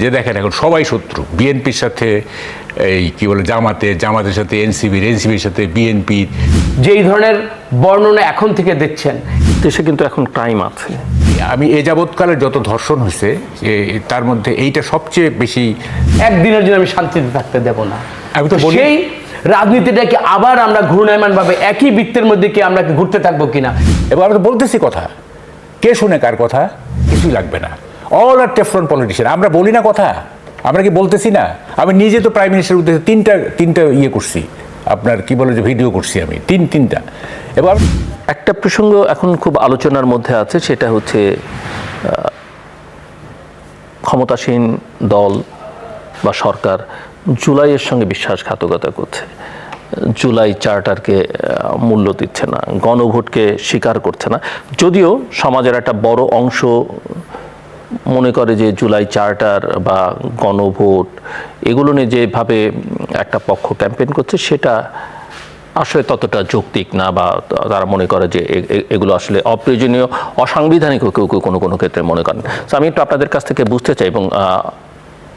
যে দেখেন এখন সবাই শত্রু, বিএনপির সাথে এই কি বলে জামাতের সাথে এনসিবির সাথে বিএনপি। যেই ধরনের বর্ণনা এখন থেকে দেখছেন, দেশে কিন্তু এখন ক্রাইম আছে। আমি এ যাবৎকালে যত ধর্ষণ হয়েছে তার মধ্যে এইটা সবচেয়ে বেশি। একদিনের জন্য আমি শান্তিতে থাকতে দেব না। আমি তো বলি সেই রাজনীতিটাকে আবার আমরা ঘূর্ণায়মান ভাবে একই বৃত্তের মধ্যে কি আমরা ঘুরতে থাকবো কিনা। এবার আমরা তো বলতেছি কথা, কে শুনে কার কথা, কিছুই লাগবে না। অল আর টেফলন পলিটিশিয়ান। আমরা বলি না কথা, আমরা কি বলতেছি না? আমি নিজে তো প্রাইম মিনিস্টারের উদ্দেশ্যে তিনটা ইয়ে করছি, আপনার কি বলে যে ভিডিও করছি আমি তিনটা। এবার একটা প্রসঙ্গ এখন খুব আলোচনার মধ্যে আছে, সেটা হচ্ছে ক্ষমতাসীন দল বা সরকার জুলাইয়ের সঙ্গে বিশ্বাসঘাতকতা করছে, জুলাই চার্টারকে মূল্য দিচ্ছে না, গণভোটকে স্বীকার করছে না। যদিও সমাজের একটা বড় অংশ মনে করে যে জুলাই চার্টার বা গণভোট এগুলো নিয়ে যেভাবে একটা পক্ষ ক্যাম্পেইন করছে সেটা আসলে ততটা যৌক্তিক না, বা তারা মনে করে যে এগুলো আসলে অপ্রয়োজনীয়, অসাংবিধানিক কেউ কোনো ক্ষেত্রে মনে করেন। তো আমি একটু আপনাদের কাছ থেকে বুঝতে চাই। এবং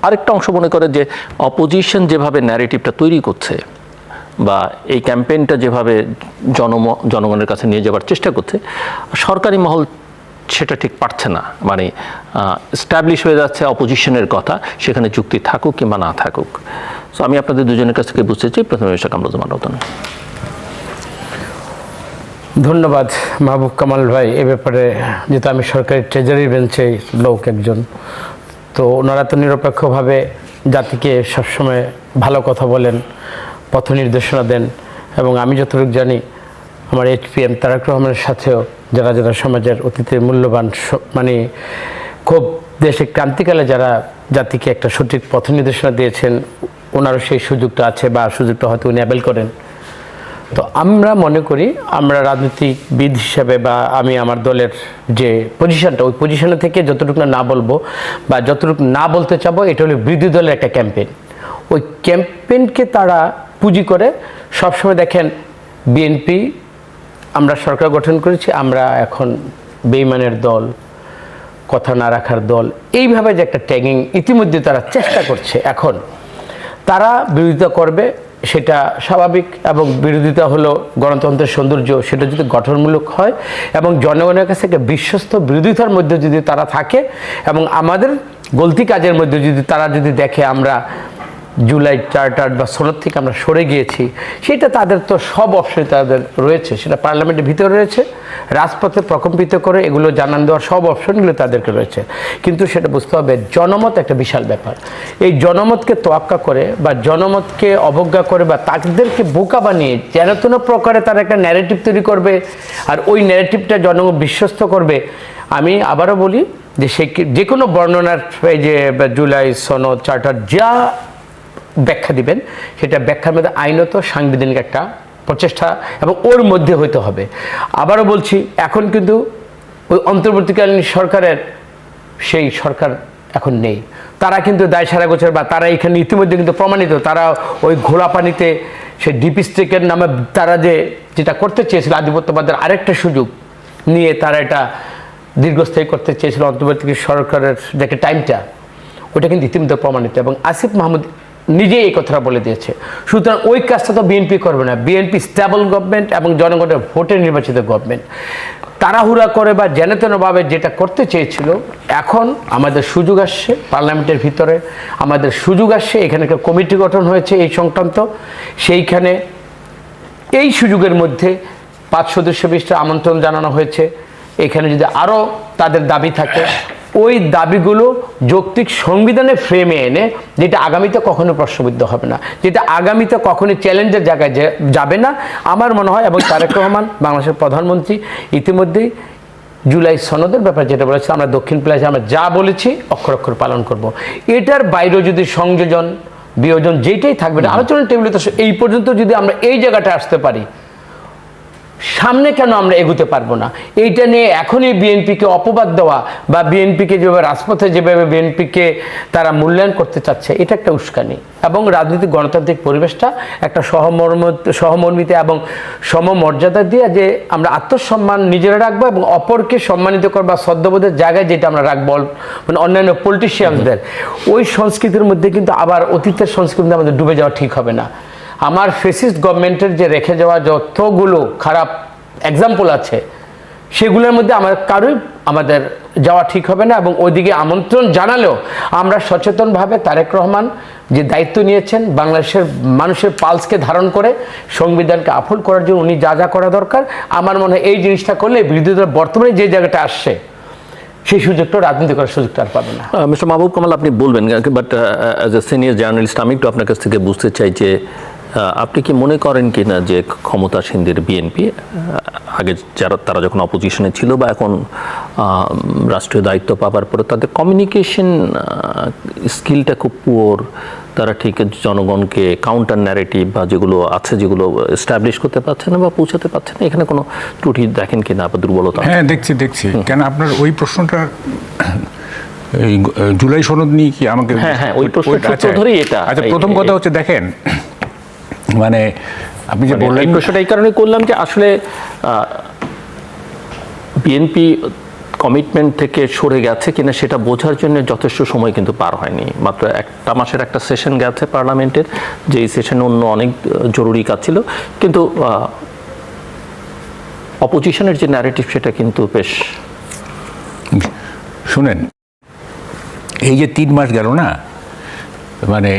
আরেকটা অংশ মনে করে যে অপোজিশন যেভাবে ন্যারেটিভটা তৈরি করছে বা এই ক্যাম্পেইনটা যেভাবে জনগণের কাছে নিয়ে যাওয়ার চেষ্টা করছে, সরকারি মহল সেটা ঠিক পারছে না। মানে এস্টাবলিশ হয়ে যাচ্ছে অপোজিশনের কথা, সেখানে যুক্তি থাকুক কিংবা না থাকুক। সো আমি আপনাদের দুজনের কাছ থেকে বুঝতে চাই, প্রথমে মিস্টার কামরুজ্জামান রতন। ধন্যবাদ মাহবুব কামাল ভাই। এ ব্যাপারে যেহেতু আমি সরকারি ট্রেজারি বেঞ্চে লোক একজন, তো ওনারা তো নিরপেক্ষভাবে জাতিকে সবসময় ভালো কথা বলেন, পথ নির্দেশনা দেন। এবং আমি যতটুকু জানি আমার এইচপিএম তারেক রহমানের সাথেও যারা সমাজের অতীতের মূল্যবান মানে খুব দেশে ক্রান্তিকালে যারা জাতিকে একটা সঠিক পথ নির্দেশনা দিয়েছেন, ওনারও সেই সুযোগটা আছে বা সুযোগটা হয়তো উনি অ্যাভেল করেন। তো আমরা মনে করি, আমরা রাজনীতিবিদ হিসাবে বা আমি আমার দলের যে পজিশনটা, ওই পজিশনে থেকে যতটুকু না বলবো বা যতটুকু না বলতে চাবো, এটা হলো বিরোধী দলের একটা ক্যাম্পেইন। ওই ক্যাম্পেইনকে তারা পুঁজি করে সবসময় দেখেন বিএনপি, আমরা সরকার গঠন করেছি, আমরা এখন বেঈমানের দল, কথা না রাখার দল, এইভাবে যে একটা ট্যাগিং ইতিমধ্যে তারা চেষ্টা করছে। এখন তারা বিরোধিতা করবে, সেটা স্বাভাবিক। এবং বিরোধিতা হলো গণতন্ত্রের সৌন্দর্য, সেটা যদি গঠনমূলক হয় এবং জনগণের কাছে একটা বিশ্বস্ত বিরোধিতার মধ্যে যদি তারা থাকে এবং আমাদের গলতি কাজের মধ্যে যদি তারা যদি দেখে আমরা জুলাই চার্টার বা সনদ থেকে আমরা সরে গিয়েছি, সেটা তাদের তো সব অপশন তাদের রয়েছে, সেটা পার্লামেন্টের ভিতরে রয়েছে, রাজপথে প্রকম্পিত করে এগুলো জানান দেওয়ার সব অপশনগুলো তাদেরকে রয়েছে। কিন্তু সেটা বুঝতে হবে, জনমত একটা বিশাল ব্যাপার। এই জনমতকে তোয়াক্কা করে বা জনমতকে অবজ্ঞা করে বা তাদেরকে বোকা বানিয়ে যেন কোনো প্রকারে তারা একটা ন্যারেটিভ তৈরি করবে আর ওই ন্যারেটিভটা জনগণ বিশ্বস্ত করবে। আমি আবারও বলি যে যে কোনো বর্ণনার যে জুলাই সনদ চার্টার যা ব্যাখ্যা দিবেন, সেটা ব্যাখ্যার মধ্যে আইনত সাংবিধানিক একটা প্রচেষ্টা এবং ওর মধ্যে হইতে হবে। আবারও বলছি, এখন কিন্তু ওই অন্তর্বর্তীকালীন সরকারের সেই সরকার এখন নেই। তারা কিন্তু দায় সারা গোছের বা তারা এখানে ইতিমধ্যে কিন্তু প্রমাণিত, তারা ওই ঘোলা পানিতে সেই ডিপি স্টেকের নামে তারা যেটা করতে চেয়েছিল, আধিপত্যবাদের আরেকটা সুযোগ নিয়ে তারা এটা দীর্ঘস্থায়ী করতে চেয়েছিল অন্তর্বর্তী সরকারের যে টাইমটা, ওটা কিন্তু ইতিমধ্যে প্রমাণিত এবং আসিফ মাহমুদ নিজেই এই কথাটা বলে দিয়েছে। সুতরাং ওই কাজটা তো বিএনপি করবে না। বিএনপি স্টেবল গভর্নমেন্ট এবং জনগণের ভোটে নির্বাচিত গভর্নমেন্ট। তাড়াহুড়া করে বা যেনতেনভাবে যেটা করতে চেয়েছিল, এখন আমাদের সুযোগ আসছে পার্লামেন্টের ভিতরে, আমাদের সুযোগ আসছে, এখানে একটা কমিটি গঠন হয়েছে এই সংক্রান্ত। সেইখানে এই সুযোগের মধ্যে 5 সদস্য বিশিষ্ট আমন্ত্রণ জানানো হয়েছে। এখানে যদি আরও তাদের দাবি থাকে, ওই দাবিগুলো যৌক্তিক সংবিধানের ফ্রেমে এনে, যেটা আগামীতে কখনো প্রশ্নবিদ্ধ হবে না, যেটা আগামীতে কখনোই চ্যালেঞ্জের জায়গায় যাবে না আমার মনে হয়। এবং তারেক রহমান বাংলাদেশের প্রধানমন্ত্রী ইতিমধ্যেই জুলাই সনদের ব্যাপারে যেটা বলেছে, আমরা দক্ষিণ প্লাসে আমরা যা বলেছি অক্ষর অক্ষর পালন করব। এটার বাইরেও যদি সংযোজন বিয়োজন যেটাই থাকবে না, আলোচনার টেবিলে তো এই পর্যন্ত যদি আমরা এই জায়গাটা আসতে পারি, সামনে কেন আমরা এগোতে পারবো না? এইটা নিয়ে এখনই বিএনপিকে অপবাদ দেওয়া বা বিএনপিকে যেভাবে রাজপথে যেভাবে বিএনপিকে তারা মূল্যায়ন করতে চাচ্ছে, এটা একটা উস্কানি। এবং রাজনৈতিক গণতান্ত্রিক পরিবেশটা একটা সহমর্মিতা এবং সমমর্যাদা দিয়ে যে আমরা আত্মসম্মান নিজেরা রাখবো এবং অপরকে সম্মানিত করবা শ্রদ্ধাবোধের জায়গায় যেটা আমরা রাখবো, মানে অন্যান্য পলিটিশিয়ানদের ওই সংস্কৃতির মধ্যে কিন্তু আবার অতীতের সংস্কৃতিতে আমাদের ডুবে যাওয়া ঠিক হবে না। আমার ফেসিস্ট গভর্নমেন্টের যে রেখে যাওয়া যতগুলো খারাপ এক্সাম্পল আছে সেগুলোর মধ্যে আমাদের যাওয়া ঠিক হবে না। এবং ওইদিকে আমন্ত্রণ জানালেও আমরা সচেতনভাবে তারেক রহমান যে দায়িত্ব নিয়েছেন বাংলাদেশের মানুষের পালসকে ধারণ করে সংবিধানকে আফল করার জন্য উনি যা যা করা দরকার, আমার মনে হয় এই জিনিসটা করলে বিরোধী দল বর্তমানে যে জায়গাটা আসছে সেই সুযোগটা রাজনীতি করার সুযোগটা আর পাবে না। মিস্টার মাহবুব কামাল, আপনি বলবেন, but as a senior journalist আমি একটু আপনার কাছ থেকে বুঝতে চাই যে আপনি কি মনে করেন কি না যে ক্ষমতাসীনদের বিএনপি আগে তারা যখন অপোজিশনে ছিল বা এখন রাষ্ট্রীয় দায়িত্ব পাওয়ার পরে তাদের কমিউনিকেশন স্কিলটা খুব পুয়ার, তারা ঠিক জনগণকে কাউন্টার ন্যারেটিভ বা যেগুলো আছে যেগুলো এস্টাবলিশ করতে পারছে না বা পৌঁছাতে পারছে না, এখানে কোনো ত্রুটি দেখেন কি না বা দুর্বলতা? হ্যাঁ, দেখছি কেন আপনার ওই প্রশ্নটা এই জুলাই সনদ নিয়ে কি আমাকে? হ্যাঁ, ওই প্রশ্নটা ধরেই এটা। আচ্ছা, প্রথম কথা হচ্ছে দেখেন, মানে আপনি যে বললেন, এই প্রশ্নটা এই কারণে করলাম যে আসলে বিএনপি কমিটমেন্ট থেকে সরে গেছে কিনা সেটা বোঝার জন্য যথেষ্ট সময় কিন্তু পার হয়নি। মাত্র একটা মাসের একটা সেশন গেছে পার্লামেন্টের, যে এই সেশনে অন্য অনেক জরুরি কাজ ছিল, কিন্তু অপোজিশনের যে ন্যারেটিভ সেটা কিন্তু বেশ। শুনেন, এই যে 3 মাস গেল না, মানে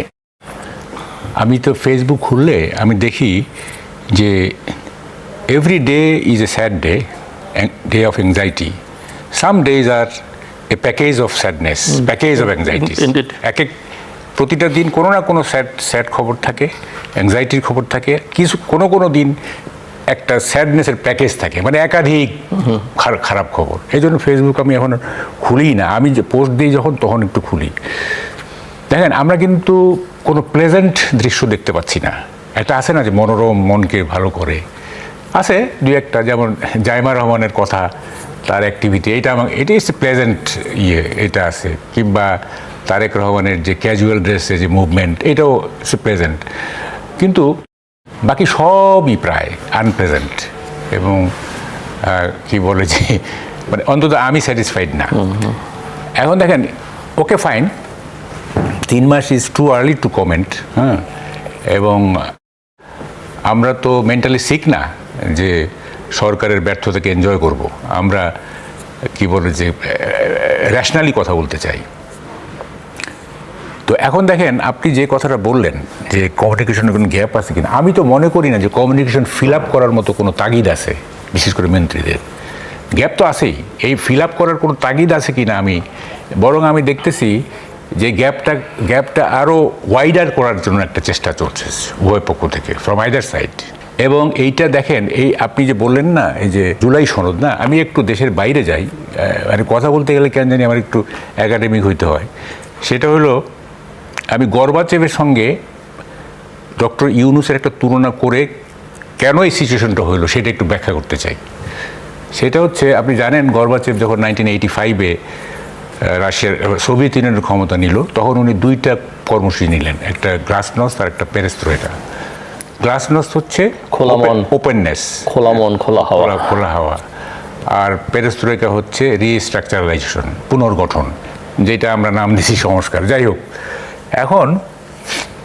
আমি তো ফেসবুক খুললে আমি দেখি যে every day is a sad day of anxiety, some days are a package of sadness, package of anxiety. প্রতিটা দিন কোনো না কোনো স্যাড খবর থাকে, অ্যাংজাইটির খবর থাকে, কোনো দিন একটা স্যাডনেসের প্যাকেজ থাকে, মানে একাধিক খারাপ খবর। এই জন্য ফেসবুক আমি এখন খুলি না, আমি যে পোস্ট দিই তখন একটু খুলি। দেখেন, আমরা কিন্তু কোনো প্লেজেন্ট দৃশ্য দেখতে পাচ্ছি না। একটা আছে না যে মনোরম, মনকে ভালো করে, আছে 2-একটা, যেমন জাইমা রহমানের কথা, তার অ্যাক্টিভিটি, এটাই হচ্ছে প্লেজেন্ট এটা আছে, কিংবা তারেক রহমানের যে ক্যাজুয়াল ড্রেসে যে মুভমেন্ট, এটাও হচ্ছে প্লেজেন্ট। কিন্তু বাকি সবই প্রায় আনপ্লেজেন্ট এবং কি বলে যে, মানে অন্তত আমি স্যাটিসফাইড না। এখন দেখেন, ওকে ফাইন, 3 মাস is too early to comment. হ্যাঁ, এবং আমরা তো মেন্টালি সিক না যে সরকারের ব্যর্থতাকে এনজয় করব। আমরা কি বলে যে র্যাশনালি কথা বলতে চাই। তো এখন দেখেন, আপনি যে কথাটা বললেন যে কমিউনিকেশনের কোনো গ্যাপ আছে কিনা, আমি তো মনে করি না যে কমিউনিকেশন ফিল আপ করার মতো কোনো তাগিদ আছে, বিশেষ করে মন্ত্রীদের। গ্যাপ তো আছেই, এই ফিল আপ করার কোনো তাগিদ আছে কিনা বরং আমি দেখতেছি যে গ্যাপটা আরও ওয়াইডার করার জন্য একটা চেষ্টা চলছে উভয় পক্ষ থেকে, ফ্রম আইদার সাইড। এবং এইটা দেখেন, এই আপনি যে বললেন না, এই যে জুলাই সনদ না, আমি একটু দেশের বাইরে যাই, মানে কথা বলতে গেলে কেন জানি আমার একটু একাডেমিক হইতে হয়। সেটা হলো, আমি গর্বাচেভের সঙ্গে ডক্টর ইউনুসের একটা তুলনা করে কেন এই সিচুয়েশনটা হলো সেটা একটু ব্যাখ্যা করতে চাই। সেটা হচ্ছে, আপনি জানেন গর্বাচেভ যখন 1985-এ রাশিয়ার সোভিয়েত ইউনিয়নের ক্ষমতা নিল, তখন উনি 2টা কর্মসূচি নিলেন, একটা গ্লাসনস্ট আর একটা পেরেস্ত্রোইকা। গ্লাসনস্ট হচ্ছে ওপেননেস, খোলা হাওয়া, আর পেরেস্ত্রোইকা হচ্ছে রিস্ট্রাকচারালাইজেশন, পুনর্গঠন, যেটা আমরা নাম দিছি সংস্কার। যাই হোক, এখন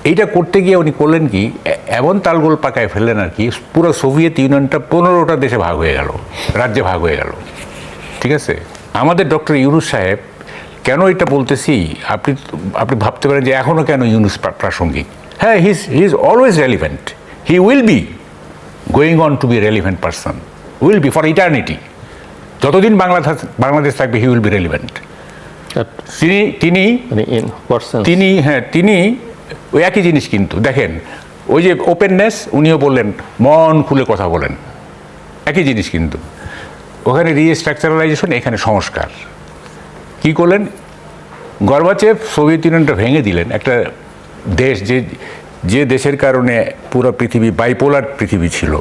এইটা করতে গিয়ে উনি করলেন কি, এমন তালগোল পাকায় ফেললেন আর কি, পুরো সোভিয়েত ইউনিয়নটা 15টা দেশে ভাগ হয়ে গেল, রাজ্যে ভাগ হয়ে গেল। ঠিক আছে, আমাদের ডক্টর ইউনুস সাহেব কেন এটা বলতেছি, আপনি ভাবতে পারেন যে এখনও কেন ইউনুস প্রাসঙ্গিক। হ্যাঁ, he is always relevant, he will be going on to be relevant person, will be for eternity. যতদিন বাংলাদেশ থাকবে হি উইল বি রেলিভেন্ট। তিনি ওই একই জিনিস। কিন্তু দেখেন, ওই যে ওপেননেস, উনিও বললেন মন খুলে কথা বলেন, একই জিনিস। কিন্তু ওখানে রিস্ট্রাকচারালাইজেশন, এখানে সংস্কার। কি করলেন গর্বাচেভ? সোভিয়েত ইউনিয়নটা ভেঙে দিলেন। একটা দেশ যে দেশের কারণে পুরো পৃথিবী বাইপোলার পৃথিবী ছিল,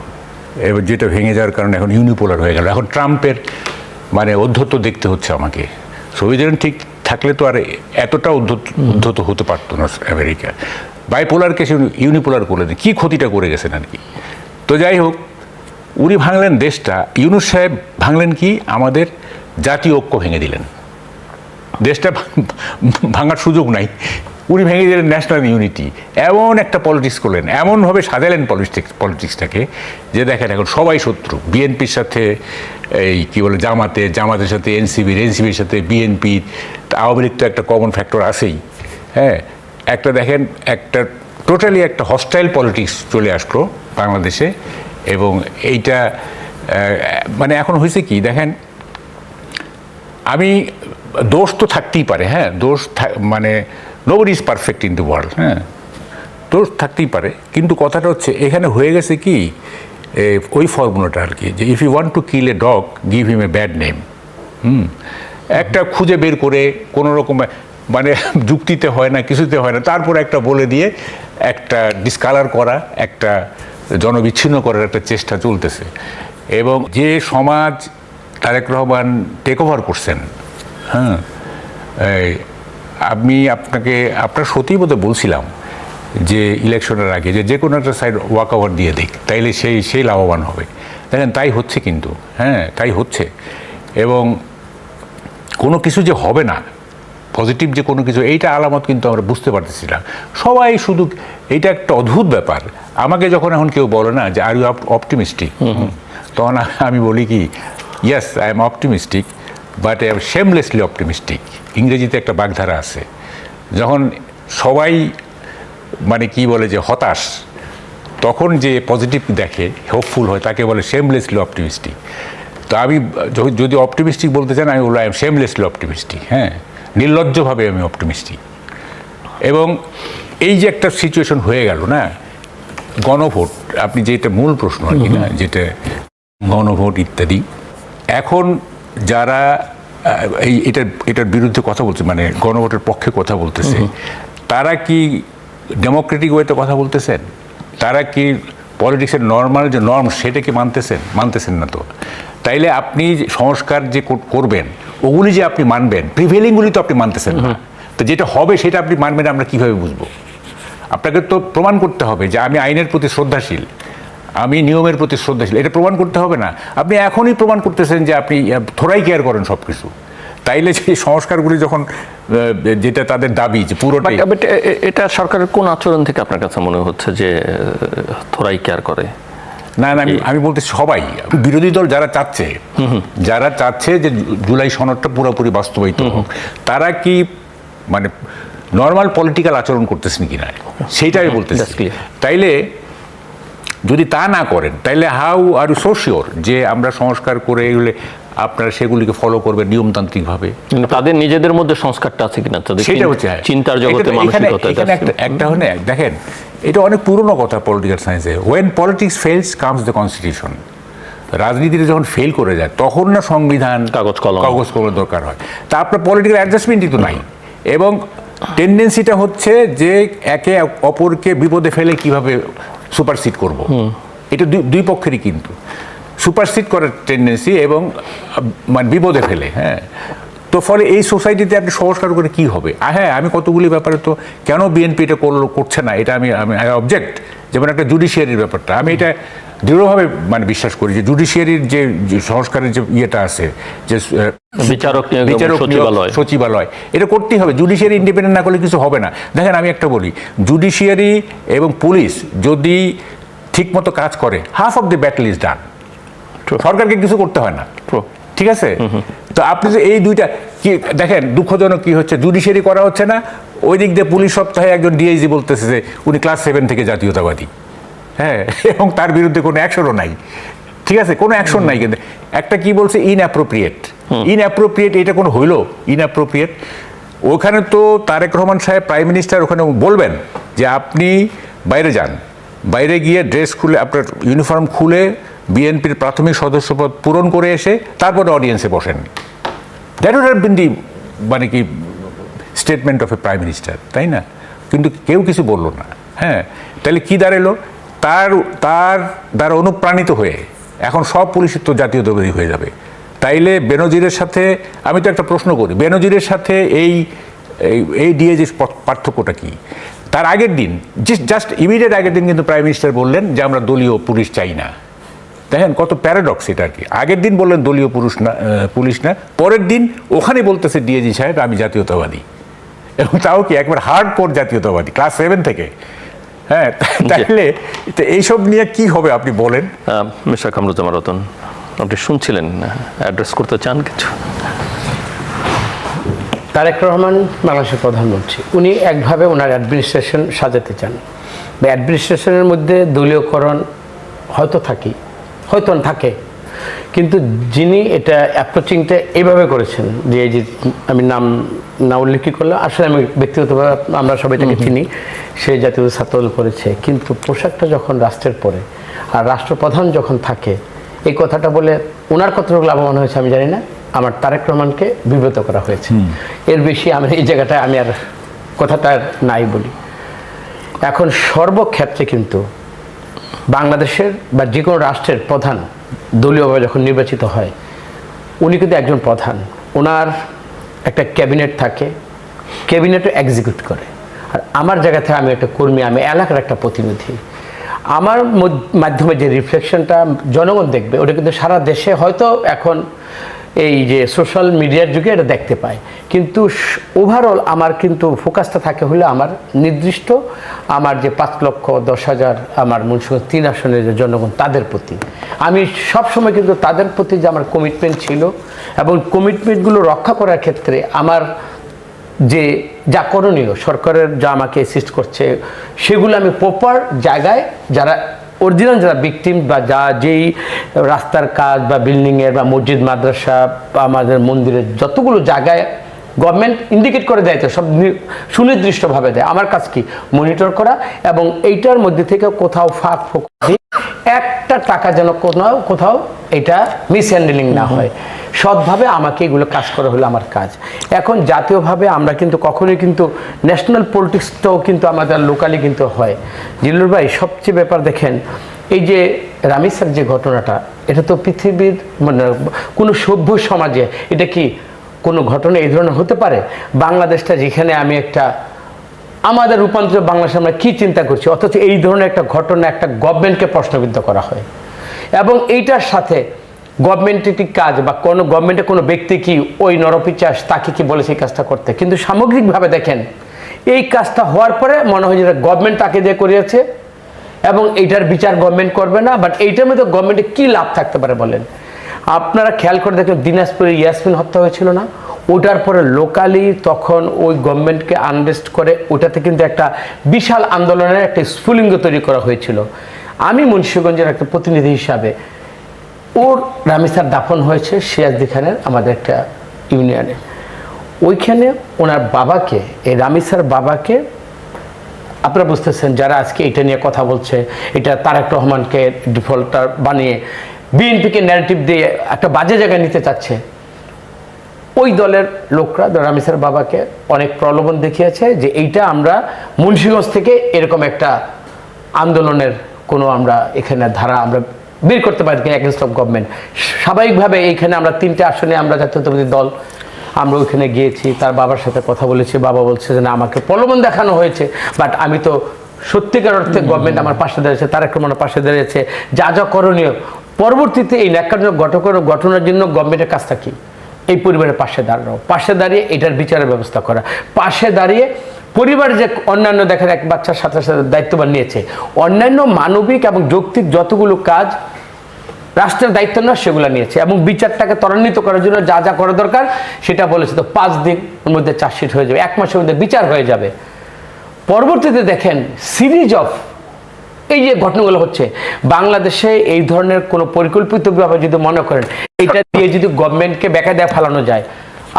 এবার যেটা ভেঙে যাওয়ার কারণে এখন ইউনিপোলার হয়ে গেল। এখন ট্রাম্পের মানে অধ্যত্ব দেখতে হচ্ছে আমাকে। সোভিয়েত ঠিক থাকলে তো আর এতটা উদ্ধত হতে পারতো না আমেরিকা। বাইপোলারকে সে ইউনিপোলার করে দেয়, কী ক্ষতিটা করে গেছেন আর কি। তো যাই হোক, উনি ভাঙলেন দেশটা, ইউনূস সাহেব ভাঙলেন কি, আমাদের জাতীয় ঐক্য ভেঙে দিলেন। দেশটা ভাঙার সুযোগ নাই, উনি ভেঙে দিলেন ন্যাশনাল ইউনিটি। এমন একটা পলিটিক্স করলেন, এমনভাবে সাজালেন পলিটিক্সটাকে যে দেখেন এখন সবাই শত্রু। বিএনপির সাথে এই কী বলে জামাতের সাথে এনসিবির সাথে বিএনপির, আওয়ামী লীগ তো একটা কমন ফ্যাক্টর আছেই। হ্যাঁ, একটা দেখেন একটা টোটালি একটা হস্টাইল পলিটিক্স চলে আসলো বাংলাদেশে। এবং এইটা মানে এখন হয়েছে কি দেখেন, আমি দোষ তো থাকতেই পারে, হ্যাঁ, দোষ মানে nobody is perfect in the world, হ্যাঁ, দোষ থাকতেই পারে। কিন্তু কথাটা হচ্ছে এখানে হয়ে গেছে কি ওই ফর্মুলাটা আর কি, যে if you want to kill a dog give him a bad name. একটা খুঁজে বের করে কোনো রকম মানে যুক্তিতে হয় না, কিছুতে হয় না, তারপর একটা বলে দিয়ে একটা ডিসকালার করা, একটা জনবিচ্ছিন্ন করার একটা চেষ্টা চলতেছে। এবং যে সমাজ তারেক রহমান টেক ওভার করছেন, হ্যাঁ, আমি আপনার সত্যিই বোধহয় বলছিলাম যে ইলেকশনের আগে যে কোনো একটা সাইড ওয়াক ওভার দিয়ে দিক, তাইলে সেই লাভবান হবে। দেখেন তাই হচ্ছে কিন্তু, হ্যাঁ, তাই হচ্ছে। এবং কোনো কিছু যে হবে না, পজিটিভ যে কোনো কিছু, এইটা আলামত কিন্তু আমরা বুঝতে পারতেছি না। সবাই শুধু এইটা একটা অদ্ভুত ব্যাপার। আমাকে যখন এখন কেউ বলে না যে আর ইউ অপটিমিস্টিক, তখন আমি বলি কি, yes I am optimistic, but I am shamelessly optimistic. ইংরেজিতে একটা বাগধারা আছে, যখন সবাই মানে কি বলে যে হতাশ, তখন যে পজিটিভ দেখে, হোপফুল হয়, তাকে বলে শেমলেসলি অপটিমিস্টিক। তো আমি যদি অপটিমিস্টিক বলতে চান, আমি বললাম আই এম শেমলেসলি অপটিমিস্টিক, হ্যাঁ, নির্লজ্জভাবে আমি অপটিমিস্টিক। এবং এই যে একটা সিচুয়েশন হয়ে গেল না, গণভোট, আপনি যেটা মূল প্রশ্ন আর কি না, যেটা গণভোট ইত্যাদি, এখন যারা এটার বিরুদ্ধে কথা বলছে, মানে গণভোটের পক্ষে কথা বলতেছে, তারা কি ডেমোক্রেটিক ওয়েতে কথা বলতেছেন? তারা কি পলিটিক্সের নর্মাল যে নর্ম সেটাকে মানতেছেন না। তো তাইলে আপনি সংস্কার যে করবেন, ওগুলি যে আপনি মানবেন, প্রিভেলিংগুলি তো আপনি মানতেছেন না। তো যেটা হবে সেটা আপনি মানবেন, আমরা কীভাবে বুঝবো? আপনাকে তো প্রমাণ করতে হবে যে আমি আইনের প্রতি শ্রদ্ধাশীল, আমি নিয়মের প্রতি শ্রদ্ধাশীল, এটা প্রমাণ করতে হবে না? আপনি এখনই প্রমাণ করতেছেন যে আপনি থোড়াই কেয়ার করেন সব কিছু। তাইলে সেই সংস্কারগুলি যখন যেটা তাদের দাবি যে পুরোটাই, এটা সরকারের কোন আচরণ থেকে আপনার কাছে মনে হচ্ছে যে থোড়াই কেয়ার করে? না, আমি বলতে সবাই বিরোধী দল যারা চাচ্ছে যে জুলাই সনদটা পুরোপুরি বাস্তবায়িত হোক, তারা কি মানে নর্মাল পলিটিক্যাল আচরণ করতেছেন কিনা, সেইটা আমি বলতেছি। তাইলে যদি তা না করেন, তাইলে how are you so sure যে আমরা সংস্কার করে এগুলো আপনারা সেগুলিকে ফলো করবেন নিয়মতান্ত্রিকভাবে? তাদের নিজেদের মধ্যে সংস্কারটা আছে কিনা, সেটা হচ্ছে চিন্তার জগতে, মানসিকতা। একটা হলে দেখেন, এটা অনেক পুরনো কথা পলিটিক্যাল সায়েন্সে, when politics fails comes the constitution. রাজনীতিতে যখন ফেল করে যায়, তখন না সংবিধান কাগজ কলমের দরকার হয়। তা আপনার পলিটিক্যাল অ্যাডজাস্টমেন্টই তো নাই। এবং টেন্ডেন্সিটা হচ্ছে যে একে অপরকে বিপদে ফেলে কিভাবে সুপারসিড করব, এটা দুই পক্ষেরই কিন্তু সুপারসিড করার টেন্ডেন্সি, এবং মানে বিপদে ফেলে। হ্যাঁ, তো ফলে এই সোসাইটিতে আপনি সংস্কার করে কি হবে? হ্যাঁ, আমি কতগুলি ব্যাপারে তো কেন বিএনপি এটা করছে না, এটা আমি অবজেক্ট। যেমন একটা জুডিশিয়ারির ব্যাপারটা, আমি এটা দৃঢ়ভাবে মানে বিশ্বাস করি যে জুডিশিয়ারির যে সংস্কারের যে ইয়েটা আছে, যে বিচারক সচিবালয়, এটা করতেই হবে। জুডিশিয়ারি ইন্ডিপেন্ডেন্ট না করলে কিছু হবে না। দেখেন আমি একটা বলি, জুডিশিয়ারি এবং পুলিশ যদি ঠিকমতো কাজ করে, half of the battle is done. সরকারকে কিছু করতে হয় না, ঠিক আছে? তো আপনি যে এই দুইটা কি দেখেন, দুঃখজনক কি হচ্ছে, জুডিশিয়ারি করা হচ্ছে না, ওই দিক দিয়ে পুলিশ সপ্তাহে একজন ডিআইজি বলতেছে যে উনি ক্লাস 7 থেকে জাতীয়তাবাদী, হ্যাঁ, এবং তার বিরুদ্ধে কোনো অ্যাকশনও নাই, ঠিক আছে, কোনো অ্যাকশন নাই। কিন্তু একটা কি বলছে, ইনঅ্যাপ্রোপ্রিয়েট, এটা কোনো হইলো ইনঅ্যাপ্রোপ্রিয়েট? ওখানে তো তারেক রহমান সাহেব প্রাইম মিনিস্টার ওখানে বলবেন যে আপনি বাইরে যান, বাইরে গিয়ে ড্রেস খুলে, আপনার ইউনিফর্ম খুলে বিএনপির প্রাথমিক সদস্যপদ পূরণ করে এসে তারপরে অডিয়েন্সে বসেন। দ্যাট উড হ্যাভ বিন দি মানে কি statement of A prime minister, তাই না? কিন্তু কেউ কিছু বললো না। হ্যাঁ, তাহলে কি দাঁড়ালো? তার তার দ্বারা অনুপ্রাণিত হয়ে এখন সব পুলিশের তো জাতীয়তাবাদী হয়ে যাবে। তাইলে বেনজিরের সাথে আমি তো একটা প্রশ্ন করি, বেনজিরের সাথে এই ডিএজির পার্থক্যটা কি? তার আগের দিন জাস্ট ইমিডিয়েট আগের দিন কিন্তু প্রাইম মিনিস্টার বললেন যে আমরা দলীয় পুলিশ চাই না। দেখেন কত প্যারাডক্স এটা আর কি। আগের দিন বললেন দলীয় পুলিশ না, পরের দিন ওখানে বলতেছে ডিএজি সাহেব আমি জাতীয়তাবাদী, এবং তাও কি একবার হার্ড কোর জাতীয়তাবাদী ক্লাস 7 থেকে। হ্যাঁ, তাহলে এইসব নিয়ে কি হবে আপনি বলেন। মিস্টার কামরুজ্জামান রতন, আপনি শুনছিলেন, অ্যাড্রেস করতে চান কিছু? তারেক রহমান বাংলাদেশের প্রধানমন্ত্রী, উনি একভাবে ওনার অ্যাডমিনিস্ট্রেশন সাজাতে চান, বা অ্যাডমিনিস্ট্রেশনের মধ্যে দলীয়করণ হয়তো থাকে, কিন্তু যিনি এটা অ্যাপ্রোচিংটা এইভাবে করেছেন যে এই যে আমি নাম না উল্লেখই করলাম, আসলে আমি ব্যক্তিগতভাবে আমরা সবাই তাকে চিনি, সে জাতীয় ছাত্রদল করেছে, কিন্তু পোশাকটা যখন রাষ্ট্রের পরে আর রাষ্ট্রপ্রধান যখন থাকে, এই কথাটা বলে ওনার কতটুকু লাভবান হয়েছে আমি জানি না, আমার তারেক রহমানকে বিব্রত করা হয়েছে। এর বেশি আমি এই জায়গাটায় আমি আর কথাটা নাই বলি। এখন সর্বক্ষেত্রে কিন্তু বাংলাদেশের বা যে কোনো রাষ্ট্রের প্রধান দলীয়ভাবে যখন নির্বাচিত হয়, উনি কিন্তু একজন প্রধান, ওনার একটা ক্যাবিনেট থাকে, ক্যাবিনেটও এক্সিকিউট করে। আর আমার জায়গা থেকে আমি একটা কর্মী, আমি এলাকার একটা প্রতিনিধি, আমার মাধ্যমে যে রিফ্লেকশনটা জনগণ দেখবে, ওটা কিন্তু সারা দেশে হয়তো এখন এই যে সোশ্যাল মিডিয়ার যুগে এটা দেখতে পায়, কিন্তু ওভারঅল আমার কিন্তু ফোকাসটা থাকে হলো আমার নির্দিষ্ট আমার যে 5,10,000 আমার মুন্সিগঞ্জ 3 আসনের যে জনগণ, তাদের প্রতি আমি সবসময় কিন্তু তাদের প্রতি যে আমার কমিটমেন্ট ছিল, এবং কমিটমেন্টগুলো রক্ষা করার ক্ষেত্রে আমার যে যা করণীয়, সরকারের যা আমাকে অ্যাসিস্ট করছে, সেগুলো আমি প্রপার জায়গায় যারা অরিজিনাল যারা ভিকটিম বা যেই রাস্তার কাজ বা বিল্ডিংয়ের বা মসজিদ মাদ্রাসা বা আমাদের মন্দিরের যতগুলো জায়গায় গভর্নমেন্ট ইন্ডিকেট করে দেয়, তো সব সুনির্দিষ্টভাবে দেয়, আমার কাজ কি মনিটর করা, এবং এইটার মধ্যে থেকে কোথাও ফাঁক ফোক একটা টাকা যেন কোথাও এটা মিসহ্যান্ডেলিং না হয়, সৎভাবে আমাকে এগুলো কাজ করা হলো আমার কাজ। এখন জাতীয়ভাবে আমরা কিন্তু কখনোই কিন্তু ন্যাশনাল পলিটিক্সটাও কিন্তু আমাদের লোকালি কিন্তু হয়। জিল্লুর ভাই, সবচেয়ে ব্যাপার দেখেন, এই যে রামিসার যে ঘটনাটা, এটা তো পৃথিবীর মানে কোনো সভ্য সমাজে এটা কি কোনো ঘটনা এই ধরনের হতে পারে? বাংলাদেশটা যেখানে আমি একটা আমাদের রূপান্তর বাংলাদেশে আমরা কী চিন্তা করছি, অথচ এই ধরনের একটা ঘটনা একটা গভর্নমেন্টকে প্রশ্নবিদ্ধ করা হয়, এবং এইটার সাথে গভর্নমেন্টের কি কাজ বা কোনো গভর্নমেন্টের কোনো ব্যক্তি কি ওই নরপিচাস তাকে কি বলেছে এই কাজটা করতে? কিন্তু সামগ্রিকভাবে দেখেন, এই কাজটা হওয়ার পরে মনে হয় যে গভর্নমেন্ট তাকে দিয়ে করিয়েছে, এবং এইটার বিচার গভর্নমেন্ট করবে না, বাট এইটার মধ্যে গভর্নমেন্টের কী লাভ থাকতে পারে বলেন? আপনারা খেয়াল করে দেখেন, দিনাজপুরে ইয়াসমিন হত্যা হয়েছিল না, ওটার পরে লোকালি তখন ওই গভর্নমেন্টকে আনরেস্ট করে ওটাতে কিন্তু একটা বিশাল আন্দোলনের একটা স্ফুলিঙ্গ তৈরি করা হয়েছিল। আমি মুন্সিগঞ্জের একটা প্রতিনিধি হিসাবে, ওর রামিসার দাফন হয়েছে সিরাজদি খানের আমাদের একটা ইউনিয়নে, ওইখানে ওনার বাবাকে, এই রামিসার বাবাকে, আপনারা বুঝতেছেন যারা আজকে এটা নিয়ে কথা বলছে, এটা তারেক রহমানকে ডিফল্টার বানিয়ে বিএনপিকে ন্যারেটিভ দিয়ে একটা বাজে জায়গায় নিতে চাচ্ছে, ওই দলের লোকরা রামিসার বাবাকে অনেক প্রলোভন দেখিয়েছে যে এইটা আমরা মুন্সিগঞ্জ থেকে এরকম একটা আন্দোলনের কোনো আমরা এখানে ধারা আমরা বের করতে পারি এগেনস্ট অফ গভর্নমেন্ট। স্বাভাবিকভাবে এইখানে আমরা 3টে আসনে আমরা জাতীয়তাবাদী দল আমরা ওইখানে গিয়েছি, তার বাবার সাথে কথা বলেছি, বাবা বলছে যে না আমাকে প্রলোভন দেখানো হয়েছে, বাট আমি তো সত্যিকার অর্থে গভর্নমেন্ট আমার পাশে দাঁড়িয়েছে, তারেক রহমানের পাশে দাঁড়িয়েছে, যা যা করণীয়। পরবর্তীতে এই ন্যাক্কারজনক ঘটনার জন্য গভর্নমেন্টের কাজটা কি? এই পরিবারের পাশে দাঁড়ানো, পাশে দাঁড়িয়ে এটার বিচারের ব্যবস্থা করা, পাশে দাঁড়িয়ে পরিবার যে অন্যান্য দেখেন এক বাচ্চার সাথে সাথে দায়িত্ববান নিয়েছে, অন্যান্য মানবিক এবং যৌক্তিক যতগুলো কাজ রাষ্ট্রের দায়িত্ব না সেগুলো নিয়েছে, এবং বিচারটাকে ত্বরান্বিত করার জন্য যা যা করা দরকার সেটা বলেছে। তো 5 দিনের মধ্যে চার্জশিট হয়ে যাবে, 1 মাসের মধ্যে বিচার হয়ে যাবে। পরবর্তীতে দেখেন সিরিজ অফ এই যে ঘটনাগুলো হচ্ছে বাংলাদেশে, এই ধরনের কোনো পরিকল্পিতভাবে যদি মনে করেন এটা দিয়ে যদি গভর্নমেন্টকে বেকায়দায় ফেলানো যায়,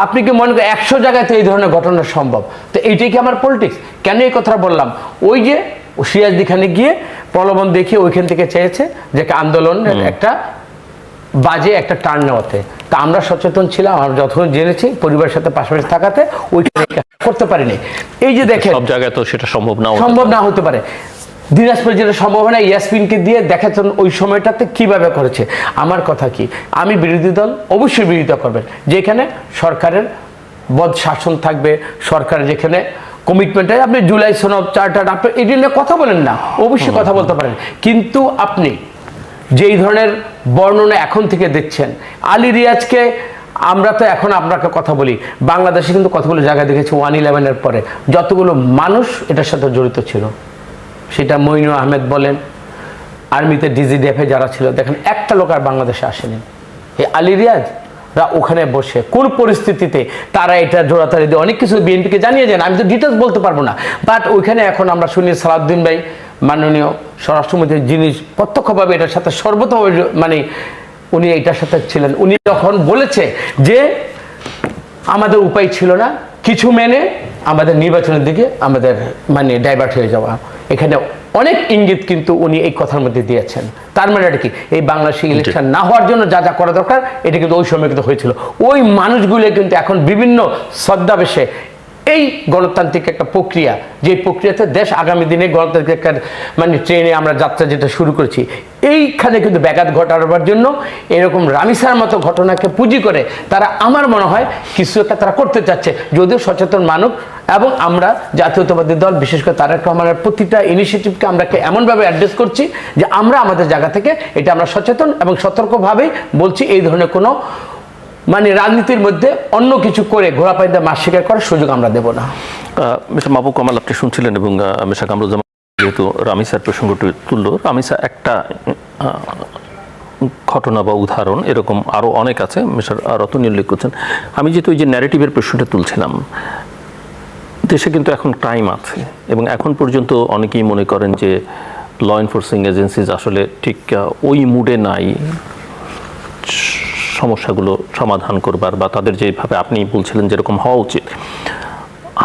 আপনি কি মনে করেন 100 জায়গাতে এই ধরনের ঘটনা সম্ভব? তো এইটাই কি আমার পলিটিক্স? কেন এই কথাটা বললাম? ওই যে সিরাজদি খানে গিয়ে প্রলোভন দেখিয়ে ওইখান থেকে চেয়েছে যে আন্দোলনের একটা বাজে একটা টার্ন নেওয়াতে, তা আমরা সচেতন ছিলাম, আমরা যখন জেনেছি পরিবারের সাথে পাশাপাশি থাকাতে ওইখানে করতে পারিনি। এই যে দেখেন সব জায়গায় তো সেটা সম্ভব না হতে পারে। দিনাজপুর জেলার সম্ভাবনা ইয়াসমিনকে দিয়ে দেখাচ্ছেন ওই সময়টাতে কিভাবে করেছে। আমার কথা কি, আমি বিরোধী দল অবশ্যই বিরোধিতা করবেন, যেখানে সরকারের বদ শাসন থাকবে, সরকারের যেখানে কমিটমেন্ট, আপনি জুলাই সনদ চার্টার আপনি এই নিয়ে কথা বলেন না, অবশ্যই কথা বলতে পারেন, কিন্তু আপনি যেই ধরনের বর্ণনা এখন থেকে দিচ্ছেন, আলী রিয়াজকে আমরা তো এখন আপনাকে কথা বলি, বাংলাদেশে কিন্তু কতগুলো জায়গায় দেখেছি 111-এর পরে যতগুলো মানুষ এটার সাথে জড়িত ছিল, সেটা মইনুল আহমেদ বলেন, আর্মিতে ডিজিডিএফে যারা ছিল, দেখেন একটা লোক আর বাংলাদেশে আসেনি। এই আলী রিয়াজরা ওখানে বসে কোন পরিস্থিতিতে তারা এটা জোড়াতাড়ি দিয়ে অনেক কিছু বিএনপিকে জানিয়ে যান, আমি তো ডিটেলস বলতে পারবো না, বাট ওইখানে এখন আমরা শুনি সালাউদ্দিন ভাই মাননীয় স্বরাষ্ট্রমন্ত্রী, যিনি প্রত্যক্ষভাবে এটার সাথে সর্বতভাবে মানে উনি এইটার সাথে ছিলেন, উনি যখন বলেছে যে আমাদের উপায় ছিল না কিছু মেনে আমাদের নির্বাচনের দিকে আমাদের মানে ডাইভার্ট হয়ে যাওয়া, এখানে অনেক ইঙ্গিত কিন্তু উনি এই কথার মধ্যে দিয়েছেন। তার মানে এটা কি, এই বাংলাদেশে ইলেকশন না হওয়ার জন্য যা যা করা দরকার এটা কিন্তু ওই সময় কিন্তু হয়েছিল। ওই মানুষগুলো কিন্তু এখন বিভিন্ন ছদ্মাবেশে এই গণতান্ত্রিক একটা প্রক্রিয়া, যে প্রক্রিয়াতে দেশ আগামী দিনে গণতান্ত্রিক একটা মানে ট্রেনে আমরা যাত্রা যেটা শুরু করেছি, এইখানে কিন্তু ব্যাঘাত ঘটাবার জন্য এরকম রামিসার মতো ঘটনাকে পুঁজি করে তারা আমার মনে হয় কিছু একটা তারা করতে চাচ্ছে, যদিও সচেতন মানুষ এবং আমরা জাতীয়তাবাদী দল বিশেষ করে তারেক রহমানের প্রতিটা ইনিশিয়েটিভকে আমরা এমনভাবে অ্যাড্রেস করছি যে আমরা আমাদের জায়গা থেকে এটা আমরা সচেতন এবং সতর্কভাবেই বলছি, এই ধরনের কোনো মানে রাজনীতির মধ্যে অন্য কিছু করে ঘোড়া পাইতে মাছ শিকার করার সুযোগ আমরা দেব না। মিস্টার মাহবুব কামাল, আপনি শুনছিলেন এবং মিস্টার কামরুজ্জামান যেহেতু রামিসার প্রসঙ্গটি তুলল, রামিসা একটা ঘটনা বা উদাহরণ, এরকম আরও অনেক আছে, মিস্টার রতনী উল্লেখ করছেন। আমি যেহেতু ওই যে ন্যারেটিভের প্রশ্নটা তুলছিলাম, দেশে কিন্তু এখন ক্রাইম আছে এবং এখন পর্যন্ত অনেকেই মনে করেন যে ল এনফোর্সিং এজেন্সিজ আসলে ঠিক ওই মুডে নাই সমস্যাগুলো সমাধান করবার, বা তাদের যেভাবে আপনি বলছিলেন যেরকম হওয়া উচিত।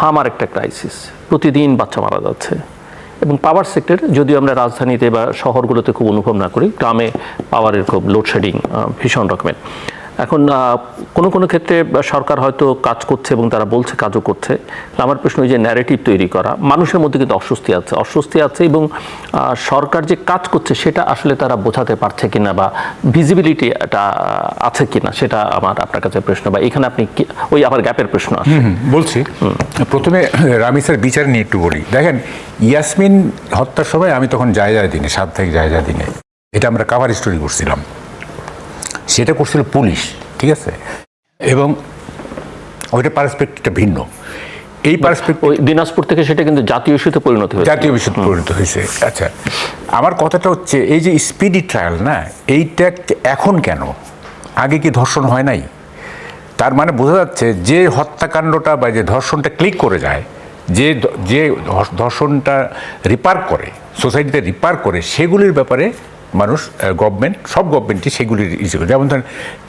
আমার একটা ক্রাইসিস, প্রতিদিন বাচ্চা মারা যাচ্ছে এবং পাওয়ার সেক্টর, যদিও আমরা রাজধানীতে বা শহরগুলোতে খুব অনুভব না করি, গ্রামে পাওয়ারের খুব লোডশেডিং ভীষণ রকমের। এখন কোনো কোনো ক্ষেত্রে সরকার হয়তো কাজ করছে এবং তারা বলছে কাজও করছে। আমার প্রশ্ন, ওই যে ন্যারেটিভ তৈরি করা, মানুষের মধ্যে কিন্তু অস্বস্তি আছে এবং সরকার যে কাজ করছে সেটা আসলে তারা বোঝাতে পারছে কিনা বা ভিজিবিলিটি এটা আছে কিনা, সেটা আমার আপনার কাছে প্রশ্ন, বা এখানে আপনি ওই আবার গ্যাপের প্রশ্ন আছে। বলছি, প্রথমে রামিসার বিচার নিয়ে একটু বলি। দেখেন, ইয়াসমিন হত্যার সময় আমি তখন জায়গা দিনে 7 থেকে জায়গা দিনে এটা আমরা কাভার স্টোরি করছিলাম, সেটা করছিল পুলিশ, ঠিক আছে, এবং ওইটা পার্সপেক্টিভটা ভিন্ন। এই পার্সপেক্টিভ ওই দিনাজপুর থেকে সেটা কিন্তু জাতীয় ইস্যুতে পরিণত হয়েছে, জাতীয় বিষয়ে পরিণত হয়েছে। আচ্ছা, আমার কথাটা হচ্ছে এই যে স্পিডি ট্রায়াল না, এইটা এখন কেন, আগে কি ধর্ষণ হয় নাই? তার মানে বোঝা যাচ্ছে যে হত্যাকাণ্ডটা বা যে ধর্ষণটা ক্লিক করে যায়, যে যে ধর্ষণটা রিপার করে, সোসাইটিতে রিপার করে, সেগুলির ব্যাপারে মানুষ, গভর্নমেন্ট, সব গভর্নমেন্টই সেগুলির ইস্যু করে।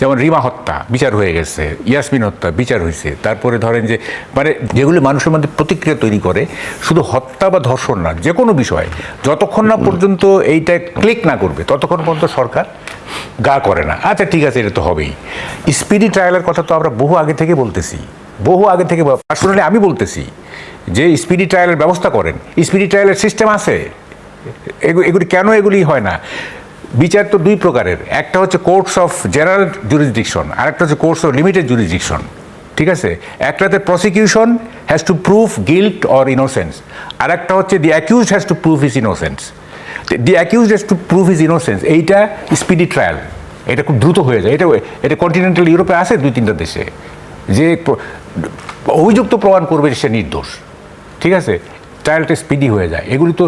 যেমন রিমা হত্যা বিচার হয়ে গেছে, ইয়াসমিন হত্যা বিচার হয়েছে, তারপরে ধরেন যে মানে যেগুলি মানুষের মধ্যে প্রতিক্রিয়া তৈরি করে, শুধু হত্যা বা ধর্ষণ না, যে কোনো বিষয় যতক্ষণ না পর্যন্ত এইটা ক্লিক না করবে ততক্ষণ পর্যন্ত সরকার গা করে না। আচ্ছা ঠিক আছে, এটা তো হবেই। স্পিডি ট্রায়ালের কথা তো আমরা বহু আগে থেকে বলতেছি, পার্সোনালি আমি বলতেছি যে স্পিডি ট্রায়ালের ব্যবস্থা করেন, স্পিডি ট্রায়ালের সিস্টেম আছে। এগুলি কেন এগুলি হয় না? বিচার তো 2 প্রকারের, একটা হচ্ছে কোর্টস অফ জেনারেল জুরিসডিকশন, আর একটা হচ্ছে কোর্টস অফ লিমিটেড জুরিসডিকশন, ঠিক আছে। একটাতে prosecution has to prove guilt or innocence, আর একটা হচ্ছে the accused has to prove his innocence. The accused has to prove his innocence, এইটা স্পিডি ট্রায়াল, এটা খুব দ্রুত হয়ে যায়। এটা কন্টিনেন্টাল ইউরোপে আছে 2-3টা দেশে, যে অভিযুক্ত প্রমাণ করবে সে নির্দোষ, ঠিক আছে, ট্রায়ালটা স্পিডি হয়ে যায়। এগুলি তো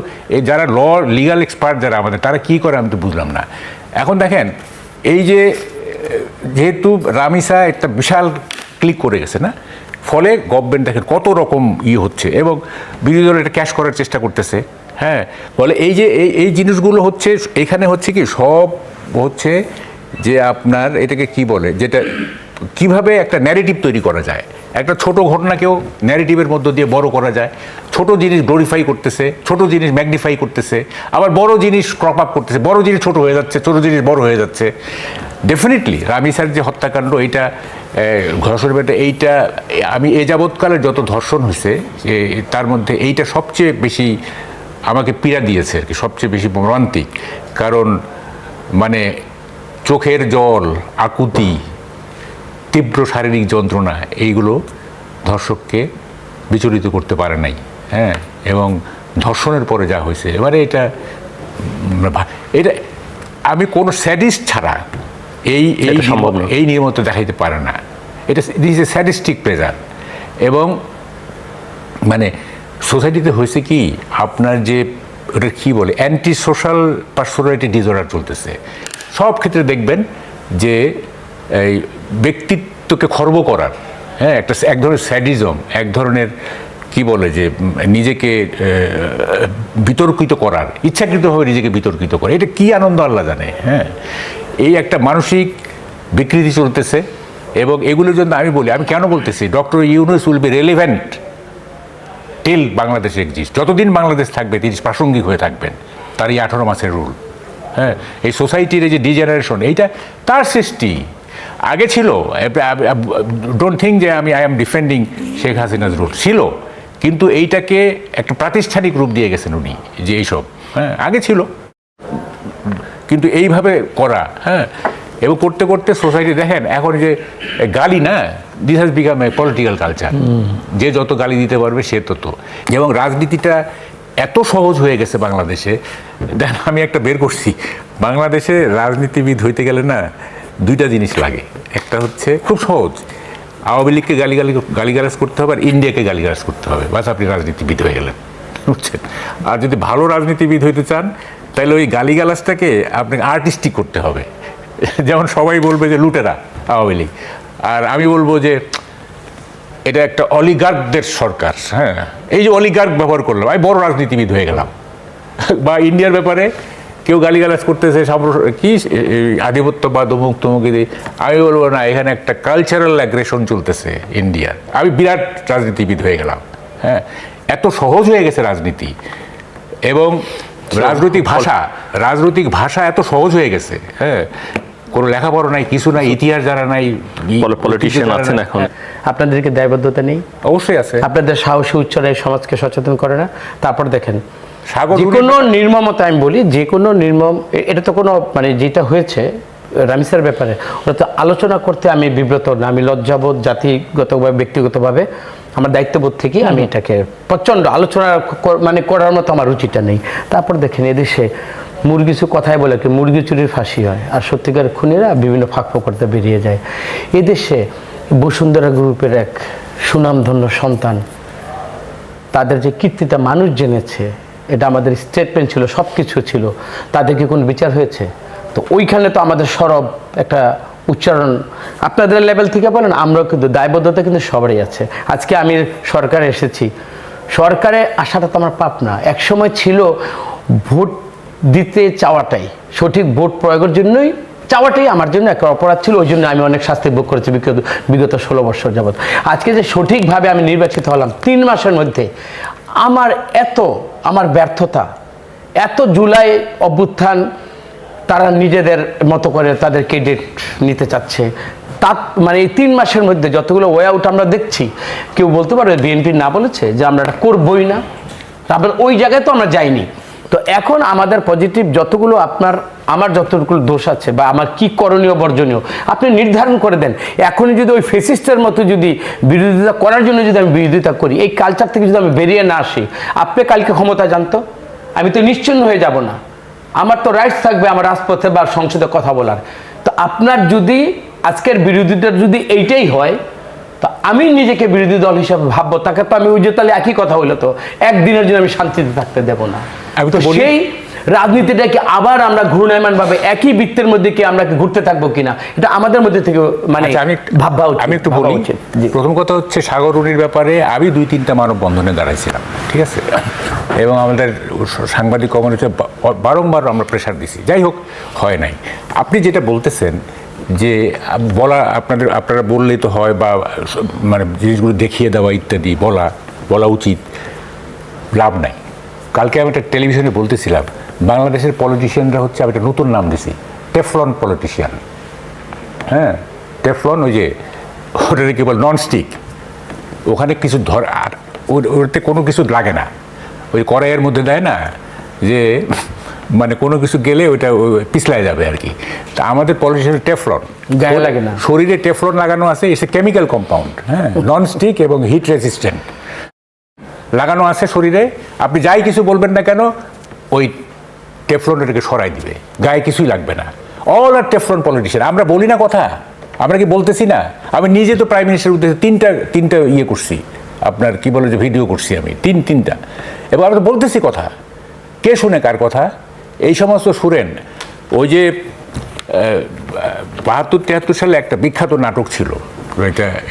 যারা লিগাল এক্সপার্ট যারা আমাদের, তারা কী করে আমি তো বুঝলাম না। এখন দেখেন, এই যে যেহেতু রামিসা একটা বিশাল ক্লিক করে গেছে না, ফলে গভর্নমেন্ট দেখেন কত রকম হচ্ছে এবং বিরোধী দল এটা ক্যাশ করার চেষ্টা করতেছে। হ্যাঁ, বলে এই যে এই জিনিসগুলো হচ্ছে, এখানে হচ্ছে কি সব হচ্ছে যে আপনার এটাকে কি বলে, যেটা কিভাবে একটা ন্যারেটিভ তৈরি করা যায়, একটা ছোট ঘটনাকেও ন্যারেটিভের মধ্য দিয়ে বড় করা যায়। ছোট জিনিস গ্লোরিফাই করতেছে, ছোট জিনিস ম্যাগনিফাই করতেছে, আবার বড় জিনিস ক্রপ আপ করতেছে, বড় জিনিস ছোট হয়ে যাচ্ছে, ছোট জিনিস বড় হয়ে যাচ্ছে। ডেফিনেটলি রামিসার যে হত্যাকাণ্ড, এইটা ধর্ষণের ব্যাপারটা, এইটা আমি এ যাবৎকালের যত ধর্ষণ হয়েছে তার মধ্যে এইটা সবচেয়ে বেশি আমাকে পীড়া দিয়েছে আর কি, সবচেয়ে বেশি মর্মান্তিক। কারণ মানে চোখের জল, আকুতি, তীব্র শারীরিক যন্ত্রণা, এইগুলো ধর্ষককে বিচলিত করতে পারে নাই। হ্যাঁ, এবং ধর্ষণের পরে যা হয়েছে, এবারে এটা আমি কোনো স্যাডিস্ট ছাড়া এই নিয়মত দেখাইতে পারে না। এটা দিস এ স্যাডিস্টিক প্রেজার। এবং মানে সোসাইটিতে হয়েছে কি, আপনার যে ওটা কী বলে, অ্যান্টি সোশ্যাল পার্সোনালিটি ডিসঅর্ডার চলতেছে। সব ক্ষেত্রে দেখবেন যে এই ব্যক্তিত্বকে খর্ব করার, হ্যাঁ, এক ধরনের স্যাডিজম, এক ধরনের কি বলে যে নিজেকে বিতর্কিত করার, ইচ্ছাকৃতভাবে নিজেকে বিতর্কিত করে, এটা কি আনন্দ আল্লাহ জানে। হ্যাঁ, এই একটা মানসিক বিকৃতি চলতেছে। এবং এগুলোর জন্য আমি বলি, আমি কেন বলতেছি, doctor Yunus will be relevant till Bangladesh exist. যতদিন বাংলাদেশ থাকবে তিনি প্রাসঙ্গিক হয়ে থাকবেন। তার এই 18 মাসের রুল, হ্যাঁ, এই সোসাইটির এই যে ডিজেনারেশন, এইটা তার সৃষ্টি। আগে ছিল, ডোন্ট থিঙ্ক যে I am defending Sheikh Hasina's rule, ছিল, কিন্তু এইটাকে একটা প্রাতিষ্ঠানিক রূপ দিয়ে গেছেন উনি, যে এইসব, হ্যাঁ, আগে ছিল, কিন্তু এইভাবে করা, হ্যাঁ, এবং করতে করতে সোসাইটি দেখেন এখন যে গালি না, this has become a political culture. যে যত গালি দিতে পারবে সে তত। এবং রাজনীতিটা এত সহজ হয়ে গেছে বাংলাদেশে। দেখেন, আমি একটা বের করছি, বাংলাদেশে রাজনীতিবিদ হইতে গেলে না দুইটা জিনিস লাগে। একটা হচ্ছে খুব সহজ, আওয়ামী লীগকে গালিগালাজ করতে হবে, আর ইন্ডিয়াকে গালিগালাজ করতে হবে, বাস আপনি রাজনীতিবিদ হয়ে গেলেন, বুঝছেন। আর যদি ভালো রাজনীতিবিদ হইতে চান, তাহলে ওই গালিগালাজটাকে আপনাকে আর্টিস্টিক করতে হবে। যেমন সবাই বলবে যে লুটেরা আওয়ামী লীগ, আর আমি বলবো যে এটা একটা অলিগার্কদের সরকার। হ্যাঁ, এই যে অলিগার্ক ব্যবহার করলাম, আমি বড় রাজনীতিবিদ হয়ে গেলাম। বা ইন্ডিয়ার ব্যাপারে কেউ গালিগালাজ করতেছে, কি আধিপত্যবাদ, অমুক তমুক, আমি বলবো না, এখানে একটা কালচারাল অ্যাগ্রেশন চলতেছে ইন্ডিয়ার। আমি বিরাট রাজনীতিবিদ হয়ে গেলাম। হ্যাঁ, এত সহজ হয়ে গেছে রাজনীতি। এবং রাজনৈতিক ভাষা এত সহজ হয়ে গেছে। হ্যাঁ, কোনো লেখাপড়া নাই, কিছু নাই, ইতিহাস জানা নাই, পলিটিশিয়ান আছেন এখন। আপনাদেরকে দায়বদ্ধতা নেই? অবশ্যই আছে। আপনাদের সাহসী উচ্চারণে সমাজকে সচেতন করে না? তারপর দেখেন, যে কোনো নির্মমতা, আমি বলি যে কোনো নির্মম, এটা তো কোনো মানে যেটা হয়েছে রামিসার ব্যাপারে, ওটা তো আলোচনা করতে আমি বিব্রত না, আমি লজ্জাবোধ, জাতিগতভাবে, ব্যক্তিগতভাবে আমার দায়িত্ববোধ থেকে আমি এটাকে প্রচণ্ড আলোচনা মানে করার মতো আমার রুচিটা নেই। তারপর দেখেন, এদেশে মুরগিচু কথায় বলে কি, মুরগি চুরির ফাঁসি হয়, আর সত্যিকার খুনিরা বিভিন্ন ফাঁক করতে বেরিয়ে যায়। এদেশে বসুন্ধরা গ্রুপের এক সুনামধন্য সন্তান, তাদের যে কীর্তিটা মানুষ জেনেছে, এটা আমাদের স্টেটমেন্ট ছিল, সব কিছু ছিল, তাদেরকে কোনো বিচার হয়েছে? তো ওইখানে তো আমাদের সরব একটা উচ্চারণ আপনাদের লেভেল থেকে বলেন, আমরাও কিন্তু দায়বদ্ধতা কিন্তু সবারই আছে। আজকে আমি সরকারে এসেছি, সরকারে আসাটা তো আমার পাপ না। একসময় ছিল ভোট দিতে চাওয়াটাই, সঠিক ভোট প্রয়োগের জন্যই চাওয়াটাই আমার জন্য একটা অপরাধ ছিল। ওই জন্য আমি অনেক শাস্তি ভোগ করেছি বিগত 16 বছর যাবৎ। আজকে যে সঠিকভাবে আমি নির্বাচিত হলাম 3 মাসের মধ্যে, আমার ব্যর্থতা, এত জুলাই অভ্যুত্থান, তারা নিজেদের মতো করে তাদের ক্রেডিট নিতে চাচ্ছে। তার মানে এই 3 মাসের মধ্যে যতগুলো ওয়ে আউট আমরা দেখছি, কেউ বলতে পারবে বিএনপি না বলেছে যে আমরা এটা করবই না? তারপর ওই জায়গায় তো আমরা যাইনি। তো এখন আমাদের পজিটিভ যতগুলো আমার যতগুলো দোষ আছে বা আমার কি করণীয় বর্জনীয় আপনি নির্ধারণ করে দেন। এখনই যদি ওই ফেসিস্টের মতো যদি বিরোধিতা করার জন্য যদি আমি বিরোধিতা করি, এই কালচার থেকে যদি আমি বেরিয়ে না আসি, আপনি কালকে ক্ষমতা জানতো, আমি তো নিশ্চিন্ন হয়ে যাব না। আমার তো রাইটস থাকবে আমার রাজপথে বা সংসদে কথা বলার। তো আপনার যদি আজকের বিরোধিতা যদি এইটাই হয়, তা আমি নিজেকে বিরোধী দল হিসাবে ভাববো, তাকে তো আমি ওই যে তাহলে একই কথা হইলো, তো একদিনের জন্য আমি শান্তিতে থাকতে দেব না। আমি তো সেই রাজনীতিটাকে আবার আমরা ঘূর্ণায়মান ভাবে একই বৃত্তের মধ্যে কি আমরা ঘুরতে থাকবো কিনা, এটা আমাদের মধ্যে থেকে মানে ভাববা উচিত। আমি একটু বলি, প্রথম কথা হচ্ছে সাগর রুনির ব্যাপারে আমি 2-3টা মানববন্ধনে দাঁড়াইছিলাম, ঠিক আছে, এবং আমাদের সাংবাদিক কমিউনিটি বারংবার আমরা প্রেশার দিছি, যাই হোক হয় নাই। আপনি যেটা বলতেছেন যে আপনারা বললেই তো হয়, বা মানে জিনিসগুলো দেখিয়ে দেওয়া ইত্যাদি বলা উচিত, লাভ নাই। কালকে আমি একটা টেলিভিশনে বলতেছিলাম, বাংলাদেশের পলিটিশিয়ানরা হচ্ছে, আমি একটা নতুন নাম দিছি, টেফলন পলিটিশিয়ান। হ্যাঁ, টেফলন, ওই যে ওটাকে কি বল, ননস্টিক, ওখানে কিছু আর ওতে কোনো কিছু লাগে না, ওই কড়াইয়ের মধ্যে দেয় না যে মানে কোনো কিছু গেলে ওইটা পিছলায় যাবে আর কি। তা আমাদের পলিটিশিয়ানের টেফলন গায়ে লাগে না। শরীরে টেফলন লাগানো আছে, এসে কেমিক্যাল কম্পাউন্ড, হ্যাঁ, নন স্টিক এবং হিট রেজিস্ট্যান্ট লাগানো আছে শরীরে। আপনি যাই কিছু বলবেন না কেন ওই টেফলনটাকে সরাই দিবে, গায়ে কিছুই লাগবে না। অল আর টেফলন পলিটিশিয়ান। আমরা বলি না কথা, আমরা কি বলতেছি না? আমি নিজে তো প্রাইম মিনিস্টার উদ্দেশ্যে তিনটা ইয়ে করছি, আপনার কি বলে যে ভিডিও করছি আমি তিনটা, এবং আমরা তো বলতেছি কথা। কে শুনে কার কথা? এই সমস্ত শুনেন। ওই যে ৭২-৭৩ সালে একটা বিখ্যাত নাটক ছিল,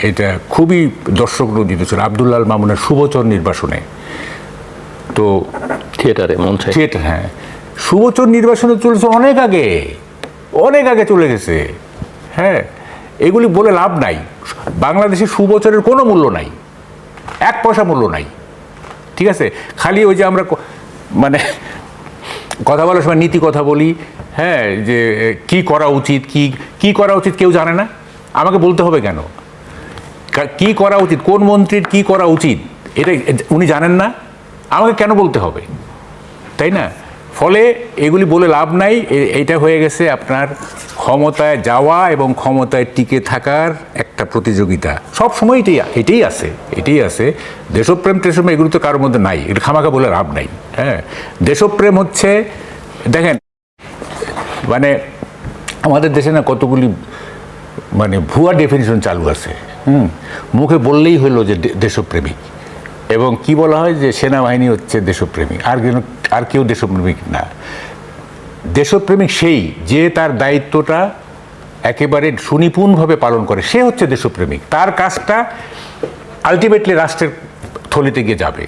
এটা খুবই দর্শক নন্দিত ছিল, আব্দুল্লাহ আল মামুনের শুভচর নির্বাসনে। তো থিয়েটারে মঞ্চে, থিয়েটার, হ্যাঁ, শুভচর নির্বাসনে চলেছে অনেক আগে চলে গেছে। হ্যাঁ, এগুলি বলে লাভ নাই। বাংলাদেশে শুভচরের কোনো মূল্য নাই, 1 পয়সা মূল্য নাই, ঠিক আছে? খালি ওই যে আমরা মানে কথা বলার সময় নীতি কথা বলি, হ্যাঁ, যে কি করা উচিত, কি করা উচিত কেউ জানে না। আমাকে বলতে হবে কেন কি করা উচিত, কোন মন্ত্রীর কি করা উচিত এটা উনি জানেন না, আমাকে কেন বলতে হবে, তাই না? ফলে এগুলি বলে লাভ নাই। এইটা হয়ে গেছে আপনার ক্ষমতায় যাওয়া এবং ক্ষমতায় টিকে থাকার একটা প্রতিযোগিতা। সব সময় এটাই আছে। দেশপ্রেম টেশপ্রেম এগুলো তো কারোর মধ্যে নাই, এটা খামাখা বলে লাভ নাই। হ্যাঁ, দেশপ্রেম হচ্ছে, দেখেন মানে আমাদের দেশে না কতগুলি মানে ভুয়া ডেফিনিশন চালু আছে। মুখে বললেই হলো যে দেশপ্রেমিক, এবং কি বলা হয় যে সেনাবাহিনী হচ্ছে দেশপ্রেমিক, আর কেউ দেশপ্রেমিক না। দেশপ্রেমিক সেই যে তার দায়িত্বটা একেবারে সুনিপুণভাবে পালন করে, সে হচ্ছে দেশপ্রেমিক। তার কাজটা আলটিমেটলি রাষ্ট্রের থলিতে গিয়ে যাবে।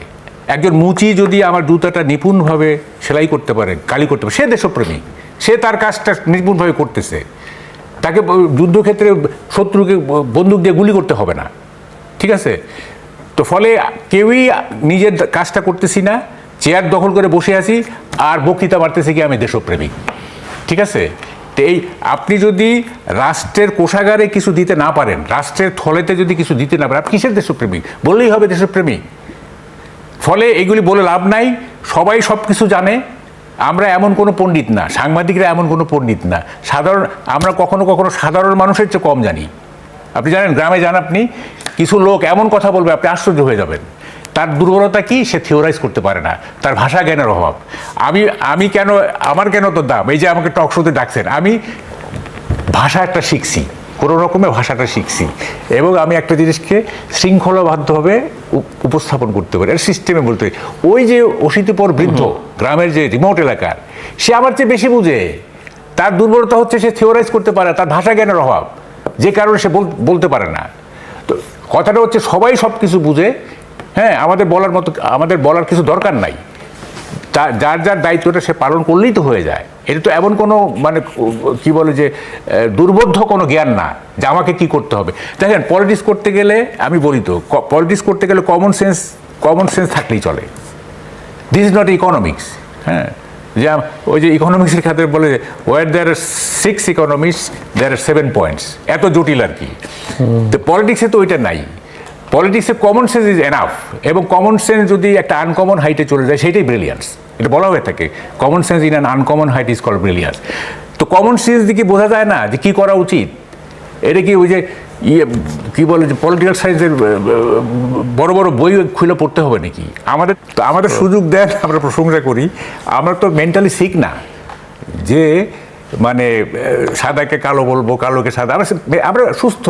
একজন মুচি যদি আমার জুতাটা নিপুণভাবে সেলাই করতে পারে, কালি করতে পারে, সে দেশপ্রেমিক। সে তার কাজটা নিপুণভাবে করতেছে। তাকে যুদ্ধক্ষেত্রে শত্রুকে বন্দুক দিয়ে গুলি করতে হবে না, ঠিক আছে? তো ফলে কেউই নিজের কাজটা করতেছি না, চেয়ার দখল করে বসে আছি আর বক্তৃতা মারতেছি কি আমি দেশপ্রেমিক, ঠিক আছে? তো আপনি যদি রাষ্ট্রের কোষাগারে কিছু দিতে না পারেন, রাষ্ট্রের থলেতে যদি কিছু দিতে না পারেন, আপনি কিসের দেশপ্রেমিক? বললেই হবে দেশপ্রেমিক। ফলে এগুলি বলে লাভ নাই, সবাই সব কিছু জানে। আমরা এমন কোনো পণ্ডিত না, সাংবাদিকরা এমন কোনো পণ্ডিত না। আমরা কখনো সাধারণ মানুষের চেয়ে কম জানি। আপনি জানেন, গ্রামে যান আপনি, কিছু লোক এমন কথা বলবে আপনি আশ্চর্য হয়ে যাবেন। তার দুর্বলতা কি? সে থিওরাইজ করতে পারে না, তার ভাষা জ্ঞানের অভাব। আমার কেন তো দাম, এই যে আমাকে টক শোতে ডাকছেন, আমি ভাষা একটা শিখছি, কোনো রকমের ভাষাটা শিখছি, এবং আমি একটা জিনিসকে শৃঙ্খলাবদ্ধভাবে উপস্থাপন করতে পারি, আর সিস্টেমে বলতে পারি। ওই যে অশীতিপর বৃদ্ধ গ্রামের যে রিমোট এলাকার, সে আমার চেয়ে বেশি বুঝে। তার দুর্বলতা হচ্ছে সে থিওরাইজ করতে পারে, তার ভাষা জ্ঞানের অভাব, যে কারণে সে বলতে পারে না। তো কথাটা হচ্ছে সবাই সব কিছু বুঝে। হ্যাঁ, আমাদের বলার কিছু দরকার নাই। যার দায়িত্বটা সে পালন করলেই তো হয়ে যায়। এটা তো এমন কোনো মানে কি বলে যে দুর্বোধ্য কোনো জ্ঞান না যে আমাকে কি করতে হবে। দেখেন, পলিটিক্স করতে গেলে আমি বলি তো, পলিটিক্স করতে গেলে কমন সেন্স থাকলেই চলে। This is not economics. হ্যাঁ, যে ওই যে ইকোনমিক্সের ক্ষেত্রে বলে ওয়ার দেয়ার আর 6 ইকোনমিক্স দেয়ার আর 7 পয়েন্টস, এত জটিল আর কি। তো পলিটিক্সে তো ওইটা নাই। পলিটিক্সে কমন সেন্স ইজ এনাফ, এবং কমন সেন্স যদি একটা আনকমন হাইটে চলে যায় সেটাই ব্রিলিয়ান্স। এটা বলা হয়ে থাকে, common sense in an uncommon height is called brilliance. তো কমন সেন্স দিকে বোঝা যায় না যে কী করা উচিত। এটা কি ওই যে কী বলে যে পলিটিক্যাল সায়েন্সের বড় বড় বই খুলে পড়তে হবে নাকি? আমাদের সুযোগ দেন, আমরা প্রশংসা করি। আমরা তো মেন্টালি শিখ না যে মানে সাদাকে কালো বলবো, কালোকে সাদা। আমরা সুস্থ,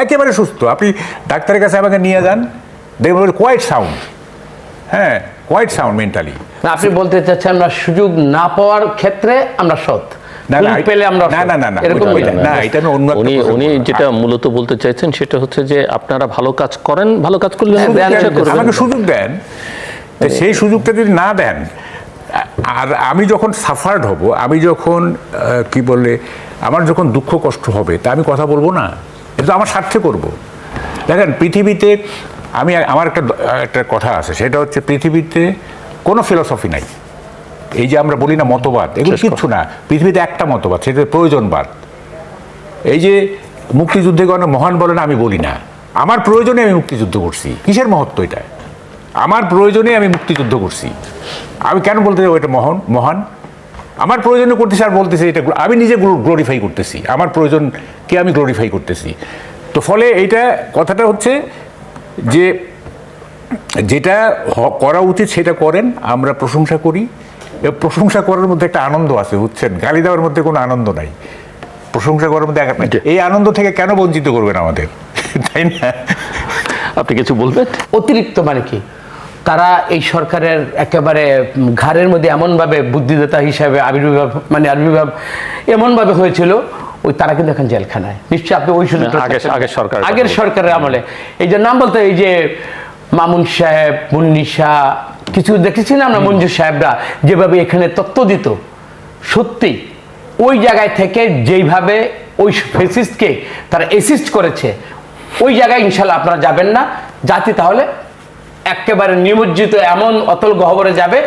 একেবারে সুস্থ। আপনি ডাক্তারের কাছে আমাকে নিয়ে যান, দেখবেন কোয়াইট সাউন্ড। হ্যাঁ, কোয়াইট সাউন্ড মেন্টালি। আপনি বলতে চাচ্ছেন আমরা সুযোগ না পাওয়ার ক্ষেত্রে আমরা সৎ, উনি যেটা মূলত বলতে চাইছেন সেটা হচ্ছে যে আপনারা ভালো কাজ করেন, ভালো কাজ করলে আমাকে সুযোগ দেন। সেই সুযোগটা যদি না দেন, আর আমি যখন সাফার্ড হব, আমি যখন কি বলে আমার যখন দুঃখ কষ্ট হবে, তা আমি কথা বলবো না? এটা আমার স্বার্থে করব। দেখেন, পৃথিবীতে আমার একটা কথা আছে, সেটা হচ্ছে পৃথিবীতে কোনো ফিলসফি নাই। এই যে আমরা বলি না মতবাদ, এগুলো কিচ্ছু না। পৃথিবীতে একটা মতবাদ, সেটা প্রয়োজনবাদ। এই যে মুক্তিযুদ্ধে কোনো মহান বলে না, আমি বলি না। আমার প্রয়োজনে আমি মুক্তিযুদ্ধ করছি। কিসের মহত্ব এটা? আমার প্রয়োজনে আমি মুক্তিযুদ্ধ করছি। আমি কেন বলতে চাই এটা মহান? আমার প্রয়োজনে করতেছি আর বলতেছি এটা আমি নিজে গ্লোরিফাই করতেছি, আমার প্রয়োজনকে আমি গ্লোরিফাই করতেছি। তো ফলে এইটা কথাটা হচ্ছে যে যেটা করা উচিত সেটা করেন, আমরা প্রশংসা করি। প্রশংসা করার মধ্যে একটা আনন্দ আছে, বুঝছেন? গালি দেওয়ার মধ্যে কোনো আনন্দ নাই, প্রশংসা করার মধ্যে এই আনন্দ থেকে কেন বঞ্চিত করবেন আমাদের, তাই না? আপনি কিছু বলবেন? অতিরিক্ত মানে কি, তারা এই সরকারের একেবারে ঘাড়ের মধ্যে এমনভাবে বুদ্ধিদাতা হিসাবে আবির্ভাব এমনভাবে হয়েছিল, ওই তারা কিন্তু এখন জেলখানায়। নিশ্চয়ই আপনি ওই সুযোগ আগের সরকারের আমলে এই যে নাম বলতে, এই যে মামুন সাহেব, মুন্নিশা, কিছু দেখেছি না আমরা, মঞ্জু সাহেবরা যেভাবে এখানে তত্ত্ব দিত, সত্যি ওই জায়গায় থেকে যেইভাবে ওই ফেসিস্টকে তারা অ্যাসিস্ট করেছে, ওই জায়গায় ইনশাল্লাহ আপনারা যাবেন না। জাতি তাহলে একেবারে নিমজ্জিত এমন অতল গহ্বরে যাবে